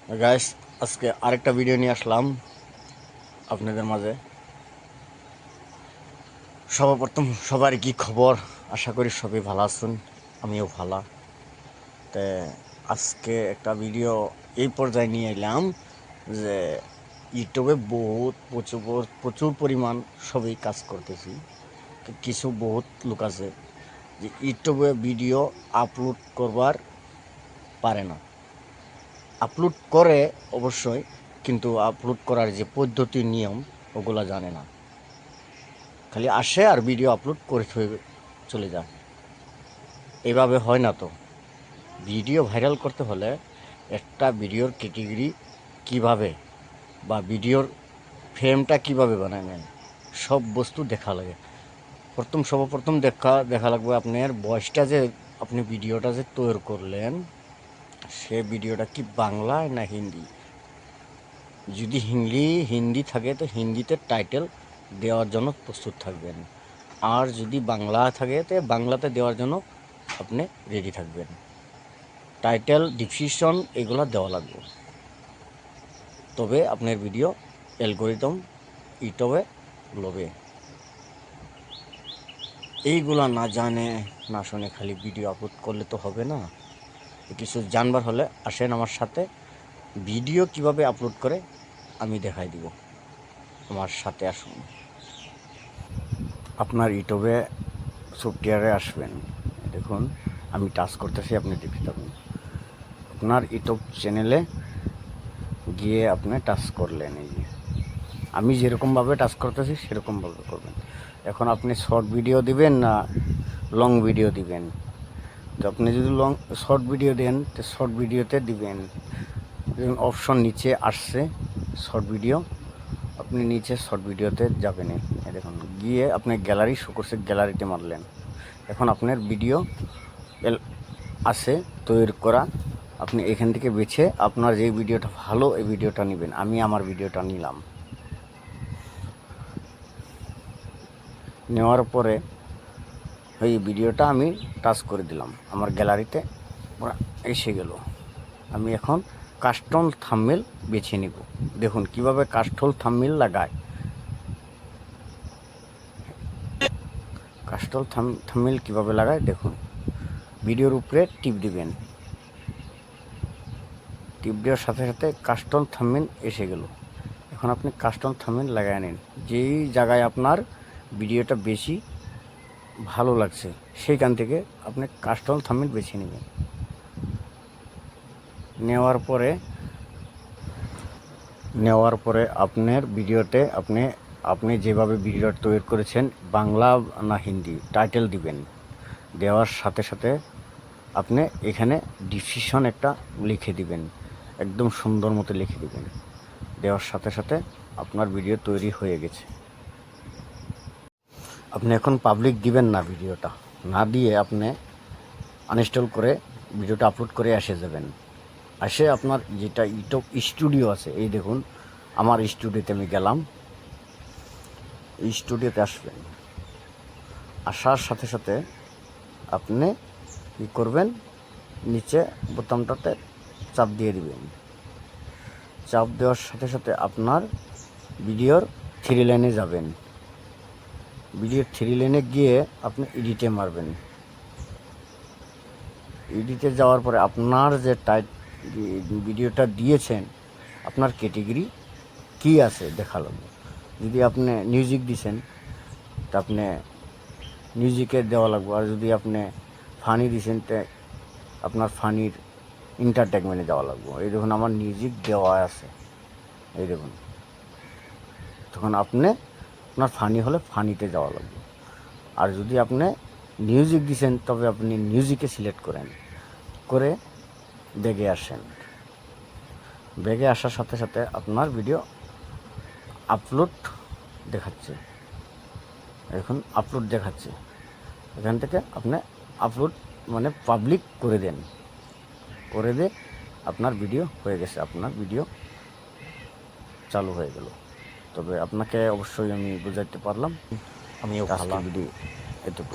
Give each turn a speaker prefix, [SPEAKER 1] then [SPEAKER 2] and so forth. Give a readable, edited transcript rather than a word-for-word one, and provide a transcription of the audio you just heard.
[SPEAKER 1] Guys, আজকে আরেকটা video নিয়ে আসলাম আপনাদের মাঝে। সর্বপ্রথম সবার কি খবর? আশা করি সবাই ভালো আছেন, আমিও ভালো। তে আজকে একটা ভিডিও এই পর্যায়ে নিয়ে এলাম যে ইউটিউবে প্রচুর প্রচুর পরিমাণ সবাই কাজ করতেছি। কিছু বহুত লোক আছে যে ইউটিউবে ভিডিও আপলোড করবার পারে না। আপলোড করে অবশ্যই, কিন্তু আপলোড করার যে পদ্ধতি নিয়ম ওগুলা জানে না। খালি আসে আর ভিডিও আপলোড করে চলে যায়। এভাবে হয় না তো। ভিডিও ভাইরাল করতে হলে একটা ভিডিওর ক্যাটেগরি কিভাবে বা ভিডিওর ফ্রেমটা কিভাবে বানাবেন, সব বস্তু দেখা লাগে। সর্বপ্রথম দেখা লাগবে আপনার ভয়েসটা, যে আপনি ভিডিওটা যে তৈরি করলেন সে ভিডিওটা কি বাংলায় না হিন্দি। যদি হিন্দি থাকে তো হিন্দিতে টাইটেল দেওয়ার জন্য প্রস্তুত থাকবেন, আর যদি বাংলা থাকে তো বাংলাতে দেওয়ার জন্য আপনি রেডি থাকবেন। টাইটেল, ডিসক্রিপশন এগুলো দেওয়া লাগবে, তবে আপনার ভিডিও অ্যালগরিদম ইউটিউবে লবে। এইগুলা না জানে না শুনে খালি ভিডিও আপলোড করলে তো হবে না। কিছু জানবার হলে আসেন আমার সাথে, ভিডিও কিভাবে আপলোড করে আমি দেখাই দিব। আমার সাথে আসুন। আপনার ইউটিউবে সফটওয়্যারে আসবেন, দেখুন আমি টাচ করতেছি, আপনি দেখতে পাবেন। আপনার ইউটিউব চ্যানেলে গিয়ে আপনি টাচ করলেন, এই যে আমি যেরকমভাবে টাচ করতেছি সেরকমভাবে করবেন। এখন আপনি শর্ট ভিডিও দিবেন না লং ভিডিও দিবেন। তো আপনি যদি শর্ট ভিডিও দেন তো শর্ট ভিডিওতে দিবেন। অপশন নিচে আসছে শর্ট ভিডিও, আপনি নিচে শর্ট ভিডিওতে যাবেন। দেখুন গিয়ে আপনি গ্যালারি শো করছে, গ্যালারিতে মারলেন। এখন আপনার ভিডিও আছে তৈরি করা, আপনি এখান থেকে বেছে আপনার যে ভিডিওটা ভালো এই ভিডিওটা নেবেন। আমি আমার ভিডিওটা নিলাম, নেওয়ার পরে ওই ভিডিওটা আমি টাচ করে দিলাম, আমার গ্যালারিতে এসে গেল। আমি এখন কাস্টম থাম্বনেল বেছে নিব। দেখুন কিভাবে কাস্টম থাম্বনেল লাগায়। কাস্টম থাম্বনেল কিভাবে লাগায় দেখুন। ভিডিওর উপরে টিপ দিবেন, টিপ দেওয়ার সাথে সাথে কাস্টম থাম্বনেল এসে গেল। এখন আপনি কাস্টম থাম্বনেল লাগায় নিন। যেই জায়গায় আপনার ভিডিওটা বেশি ভালো লাগছে সেইখান থেকে আপনি কাস্টম থাম্বনেল বেছে নেবেন। নেওয়ার পরে আপনার ভিডিওতে আপনি যেভাবে ভিডিওটা তৈরি করেছেন বাংলা না হিন্দি টাইটেল দিবেন। দেওয়ার সাথে সাথে আপনি এখানে ডিসক্রিপশন একটা লিখে দিবেন, একদম সুন্দর মতো লিখে দিবেন। দেওয়ার সাথে সাথে আপনার ভিডিও তৈরি হয়ে গেছে। আপনি এখন পাবলিক দিবেন না, ভিডিওটা না দিয়ে আপনি আনইনস্টল করে ভিডিওটা আপলোড করে এসে যাবেন। আসে আপনার যেটা ইউটিউব স্টুডিও আছে, এই দেখুন আমার স্টুডিওতে আমি গেলাম। এই স্টুডিওতে আসবেন, আসার সাথে সাথে আপনি কী করবেন, নিচে বোতামটাতে চাপ দিয়ে দিবেন। চাপ দেওয়ার সাথে সাথে আপনার ভিডিওর 3 লাইনে যাবেন। ভিডিওর 3 লাইনে গিয়ে আপনি এডিটে মারবেন। এডিটে যাওয়ার পরে আপনার যে ভিডিওটা দিয়েছেন আপনার ক্যাটেগরি কী আছে দেখা লাগবে। যদি আপনি মিউজিক দিয়েছেন তা আপনি মিউজিকে দেওয়া লাগবে, আর যদি আপনি ফানি দিয়েছেন তো আপনার ফানির এন্টারটেনমেন্টে দেওয়া লাগবে। এই দেখুন আমার মিউজিক দেওয়া আছে, এই দেখুন। তখন আপনার ফানি হলে ফানিতে যাওয়া লাগবে। আর যদি আপনি মিউজিক দিয়েছেন তবে আপনি মিউজিকে সিলেক্ট করে ব্যাগে আসেন। ব্যাগে আসার সাথে সাথে আপনার ভিডিও আপলোড দেখাচ্ছে, এখন আপলোড দেখাচ্ছে। এখান থেকে আপনি আপলোড মানে পাবলিক করে দেন, করে দিয়ে আপনার ভিডিও হয়ে গেছে, আপনার ভিডিও চালু হয়ে গেল। তবে আপনাকে অবশ্যই আমি বুঝাইতে পারলাম, আমিও ভালো ভিডিও এটুকু।